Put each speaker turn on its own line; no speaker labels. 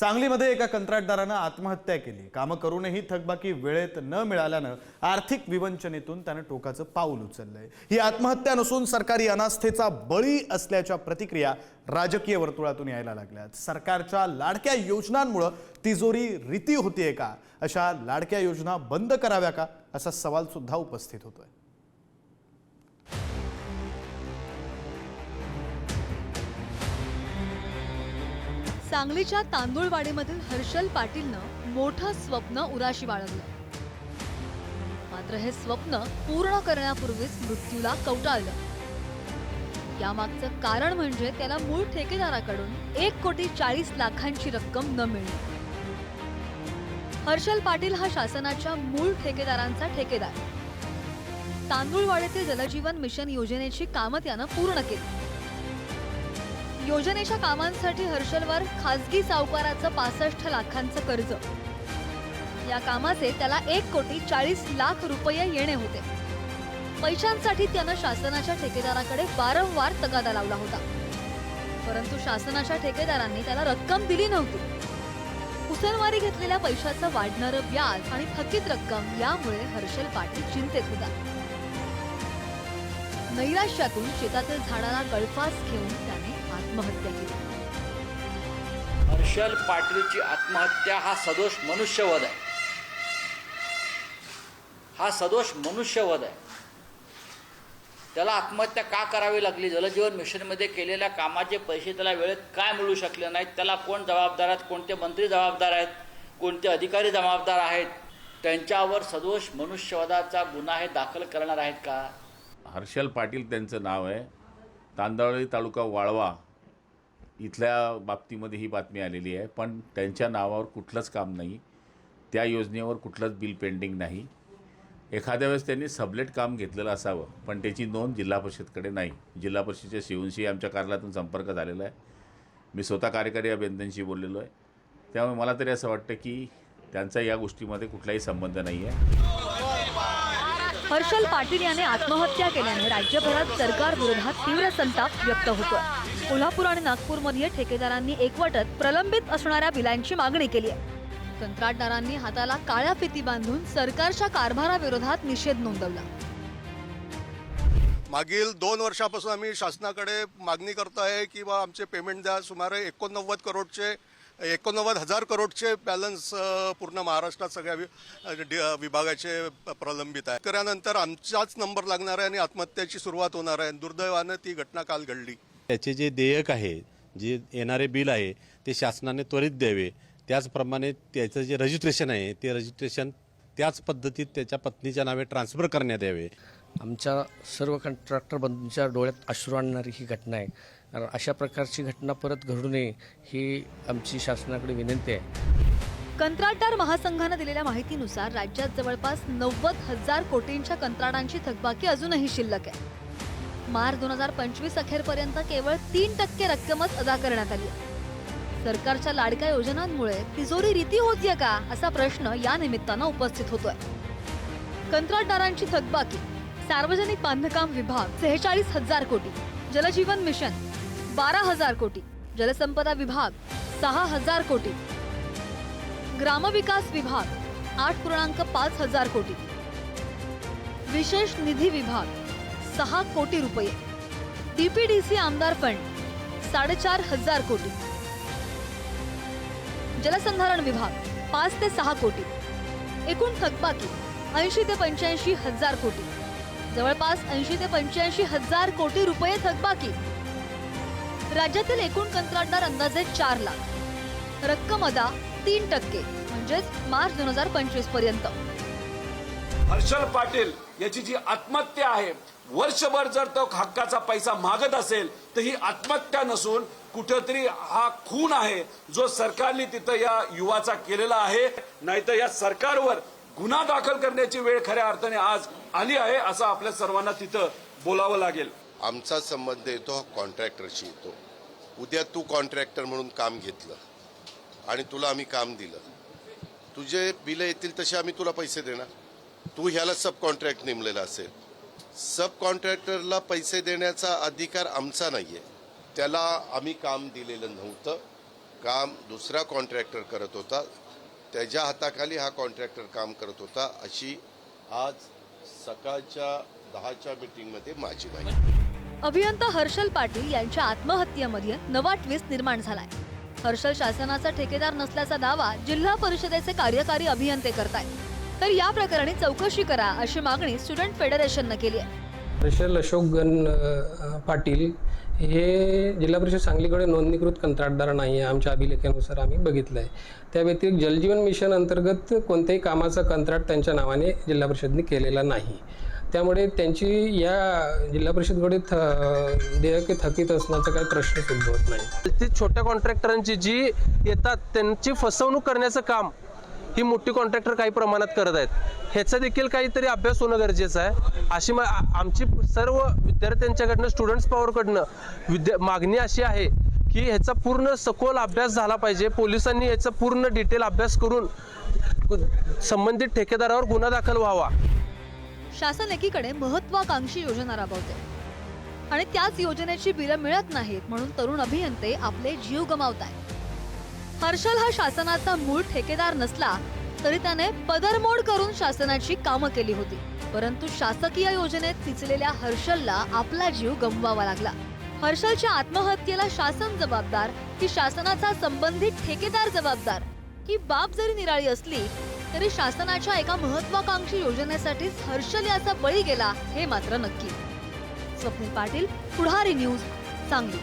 सांगलीमध्ये एका कंत्राटदारानं आत्महत्या केली। कामं करूनही थकबाकी वेळेत न मिळाल्यानं आर्थिक विवंचनेतून त्यानं टोकाचं पाऊल उचललंय। ही आत्महत्या नसून सरकारी अनास्थेचा बळी असल्याच्या प्रतिक्रिया राजकीय वर्तुळातून यायला लागल्यात। सरकारच्या लाडक्या योजनांमुळे तिजोरी रीती होतीये का? अशा लाडक्या योजना बंद कराव्या का? असा सवाल सुद्धा उपस्थित होतोय।
सांगलीच्या तांदूळवाडीमधील हर्षल पाटीलनं मोठं स्वप्न उराशी बाळगलं, मात्र हे स्वप्न पूर्ण करण्यापूर्वीच मृत्यूला कवटाळलं। यामागचं कारण म्हणजे त्याला मूळ ठेकेदाराकडून 1,40,00,000 रक्कम न मिळणे। हर्षल पाटील हा शासनाच्या मूळ ठेकेदारांचा ठेकेदार। तांदूळवाडीतील जलजीवन मिशन योजनेची कामं त्यानं पूर्ण केली। योजनेच्या कामांसाठी हर्षलवर खासगी सावकाराचं 65 लाखांचं कर्ज, या कामाचे त्याला 1,40,00,000 रुपये येणे होते। पैशांसाठी त्यानं शासनाच्या ठेकेदाराकडे वारंवार तगादा लावला होता, परंतु शासनाच्या ठेकेदारांनी त्याला रक्कम दिली नव्हती। उसनवारी घेतलेल्या पैशाचं वाढणारं व्याज आणि थकीत रक्कम यामुळे हर्षल पाटील चिंतेत होता। नैराश्यातून शेतातील झाडाला गळफास घेऊन त्याने आत्महत्या केली।
हर्षल पाटीलची आत्महत्या हा सदोष मनुष्यवध आहे। हा सदोष मनुष्यवध आहे। त्याला आत्महत्या का करावी लागली? जलजीवन मिशनमध्ये केलेल्या कामाचे पैसे त्याला वेळेत काय मिळू शकले नाहीत? त्याला कोण जबाबदार आहेत? कोणते मंत्री जबाबदार आहेत? कोणते अधिकारी जबाबदार आहेत? त्यांच्यावर सदोष मनुष्यवधाचा गुन्हा हे दाखल करणार आहेत का?
हर्षल पाटील त्यांचं नाव आहे। तांदळी तालुका वाळवा इथल्या बाबतीमध्ये ही बातमी आलेली आहे, पण त्यांच्या नावावर कुठलंच काम नाही, त्या योजनेवर कुठलंच बिल पेंडिंग नाही। एखाद्या वेळेस त्यांनी सबलेट काम घेतलेलं असावं, पण त्याची नोंद जिल्हा परिषदकडे नाही। जिल्हा परिषदेच्या शिवूंशी आमच्या कार्यालयातून संपर्क झालेला आहे। मी स्वतः कार्यकारी अभियंत्यांशी बोललेलो आहे, त्यामुळे मला तरी असं वाटतं की त्यांचा या गोष्टीमध्ये कुठलाही संबंध नाही आहे।
हर्षल पाटील याने आत्महत्या केल्याने राज्यभरात सरकार विरोधात तीव्र संताप व्यक्त होतोय। कोल्हापूर आणि नागपूरमध्ये ठेकेदारांनी एकवटत प्रलंबित असणाऱ्या बिलांची मागणी केली आहे। कंत्राटदारांनी हाताला काळ्या फिती बांधून सरकारच्या कारभाराविरोधात निषेध नोंदवला।
मागील 2 वर्षापासून आम्ही शासनाकडे मागणी करत आहे की बा आमचे पेमेंट द्या। सुमारे 89,000 करोडचे बॅलन्स पूर्ण महाराष्ट्रात सगळ्या विभागाचे प्रलंबित आहे। त्यानंतर आमचाच नंबर लागणार आहे आणि आत्महत्याची सुरुवात होणार आहे। दुर्दैवानं ती घटना काल घडली।
त्याचे जे देयक आहे, जे येणारे बिल आहे, ते शासनाने त्वरित द्यावे। त्याचप्रमाणे त्याचं जे रजिस्ट्रेशन आहे, ते रजिस्ट्रेशन त्याच पद्धतीत त्याच्या पत्नीच्या नावे ट्रान्सफर करण्यात यावे।
आमच्या सर्व कॉन्ट्रॅक्टर बंधूंच्या डोळ्यात अश्रू आणणारी ही घटना आहे, कारण अशा प्रकारची घटना परत घडू नये ही आमची शासनाकडे विनंती आहे।
कंत्राटदार महासंघाने दिलेल्या माहितीनुसार राज्यात जवळपास 90,000 कोटींच्या कंत्राटांची थकबाकी अजूनही शिल्लक आहे। मार्च 2025 अखेरपर्यंत केवळ 3% रक्कमच अदा करण्यात आली आहे। सरकारच्या लाडक्या योजनांमुळे तिजोरी रीती होतीये का, असा प्रश्न या निमित्तानं उपस्थित होतोय। कंत्राटदारांची थकबाकी: सार्वजनिक बांधकाम विभाग 46,000 कोटी, जलजीवन मिशन 12,000 कोटी, जलसंपदा विभाग 6,000 कोटी, ग्रामविकास विभाग 8,500 कोटी, विशेष निधी विभाग 6 कोटी रुपये, डीपीडीसी आमदार फंड 4,500 कोटी, जलसंधारण विभाग 5 ते 6 कोटी। एकूण थकबाकी 80 ते 85,000 कोटी, जवळपास 80 ते 85,000 कोटी रुपये थकबाकी। राज्यातील एकूण कंत्राटदार अंदाजे 4 लाख, रक्कम अदा 3%, म्हणजेच मार्च 2025 पर्यंत।
हर्षल पाटील याची जी आत्महत्या आहे, वर्षभर जर तो हक्काचा पैसा मागत असेल तर ही आत्महत्या नसून कुठेतरी हा खून आहे, जो सरकारने तिथं या युवाचा केलेला आहे। नाहीतर या सरकारवर गुन्हा दाखल करण्याची वेळ खऱ्या अर्थाने आज आली आहे, असं आपल्या सर्वांना तिथं बोलावं लागेल।
आमचा संबंध येतो कॉन्ट्रॅक्टरशी येतो। उद्या तू कॉन्ट्रॅक्टर म्हणून काम घेतलं आणि तुला आम्ही काम दिलं, तुझे बिलं येतील तसे आम्ही तुला पैसे देणार। तू ह्याला सब कॉन्ट्रॅक्ट नेमलेला असेल, सब कॉन्ट्रॅक्टरला पैसे देण्याचा अधिकार आमचा नाहीये, त्याला आम्ही काम दिलेलं नव्हतं। काम दुसरा कॉन्ट्रॅक्टर करत होता, त्याच्या हाताखाली हा कॉन्ट्रॅक्टर काम करत होता, अशी आज सकाळच्या 10च्या मीटिंगमध्ये माझी माहिती.
अभियंता हर्षल पाटील यांच्या आत्महत्येमध्ये नवा ट्विस्ट निर्माण झालाय. हर्षल शासनाचा ठेकेदार नसल्याचा दावा जिल्हा परिषदेचे कार्यकारी अभियंते करतायत. तर या प्रकरणी चौकशी करा अशी मागणी स्टुडंट फेडरेशननं केली आहे.
हर्षल अशोक पाटील हे जिल्हा परिषद सांगलीकडे नोंदणीकृत कंत्राटदार नाही आहे. आमच्या अभिलेखानुसार आम्ही बघितलं आहे. त्या व्यतिरिक्त जलजीवन मिशन अंतर्गत कोणत्याही कामाचा कंत्राट त्यांच्या नावाने जिल्हा परिषदने केलेला नाही. त्यामुळे त्यांची या जिल्हा परिषदकडे देयके थकीत असण्याचा काही प्रश्नच उद्भवत नाही.
ती छोट्या कॉन्ट्रॅक्टरांची जी येतात त्यांची फसवणूक करण्याचं काम ही मोठी कॉन्ट्रॅक्टर काही प्रमाणात करत आहेत. ह्याचा देखील काहीतरी अभ्यास होणं गरजेचं आहे. अशी आमची सर्व विद्यार्थ्यांच्याकडनं स्टुडंट्स पॉवरकडनं मागणी अशी आहे की ह्याचा पूर्ण सखोल अभ्यास झाला पाहिजे. पोलिसांनी याचा पूर्ण डिटेल अभ्यास करून संबंधित ठेकेदारावर गुन्हा दाखल व्हावा.
शासन एकीकडे महत्वाकांक्षी योजना राबवते आणि त्याच योजनेची बिलं मिळत नाहीत म्हणून तरुण अभियंते आपले जीव गमावतायत. हर्षल हा शासनाचा मूळ ठेकेदार नसला तरी त्याने पदरमोड करून शासनाची कामं केली होती. परंतु शासकीय योजनेत पिचलेल्या हर्षलला आपला जीव गमवावा लागला. हर्षलच्या आत्महत्येला शासन जबाबदार की शासनाचा संबंधित ठेकेदार जबाबदार, ही बाब जरी निराळी असली तरी शासनाच्या एका महत्वाकांक्षी योजनेसाठीच हर्षल याचा बळी गेला हे मात्र नक्की. स्वप्नील पाटील, पुढारी न्यूज, सांगली.